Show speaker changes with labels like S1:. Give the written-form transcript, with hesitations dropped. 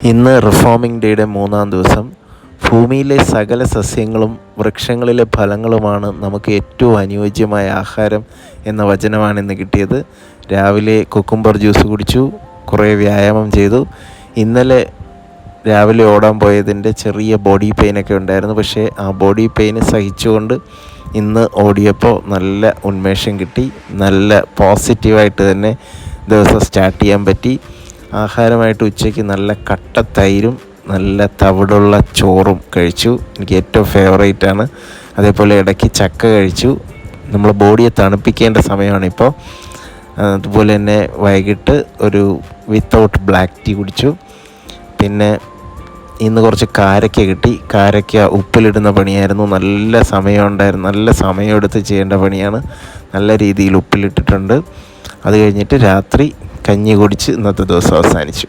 S1: ഇന്ന് റിഫോമിംഗ് ഡേയുടെ 3-ാം ദിവസം. ഭൂമിയിലെ സകല സസ്യങ്ങളും വൃക്ഷങ്ങളിലെ ഫലങ്ങളുമാണ് നമുക്ക് ഏറ്റവും അനുയോജ്യമായ ആഹാരം എന്ന വചനമാണ് ഇന്ന് കിട്ടിയത്. രാവിലെ കുക്കുംബർ ജ്യൂസ് കുടിച്ചു, കുറേ വ്യായാമം ചെയ്തു. ഇന്നലെ രാവിലെ ഓടാൻ പോയതിൻ്റെ ചെറിയ ബോഡി പെയിനൊക്കെ ഉണ്ടായിരുന്നു. പക്ഷേ ആ ബോഡി പെയിന് സഹിച്ചുകൊണ്ട് ഇന്ന് ഓടിയപ്പോൾ നല്ല ഉന്മേഷം കിട്ടി. നല്ല പോസിറ്റീവായിട്ട് തന്നെ ദിവസം സ്റ്റാർട്ട് ചെയ്യാൻ പറ്റി. ആഹാരമായിട്ട് ഉച്ചയ്ക്ക് നല്ല കട്ട തൈരും നല്ല തവിടുള്ള ചോറും കഴിച്ചു. എനിക്ക് ഏറ്റവും ഫേവറേറ്റാണ്. അതേപോലെ ഇടയ്ക്ക് ചക്ക കഴിച്ചു. നമ്മൾ ബോഡിയെ തണുപ്പിക്കേണ്ട സമയമാണിപ്പോൾ. അതുപോലെ തന്നെ വൈകിട്ട് ഒരു വിത്തൗട്ട് ബ്ലാക്ക് ടീ കുടിച്ചു. പിന്നെ ഇന്ന് കുറച്ച് കാരക്ക കിട്ടി. കാരക്ക ഉപ്പിലിടുന്ന പണിയായിരുന്നു. നല്ല സമയമുണ്ടായിരുന്നു. നല്ല സമയമെടുത്ത് ചെയ്യേണ്ട പണിയാണ്. നല്ല രീതിയിൽ ഉപ്പിലിട്ടിട്ടുണ്ട്. അത് കഴിഞ്ഞിട്ട് രാത്രി കഞ്ഞി കുടിച്ച് ഇന്നത്തെ ദിവസം അവസാനിച്ചു.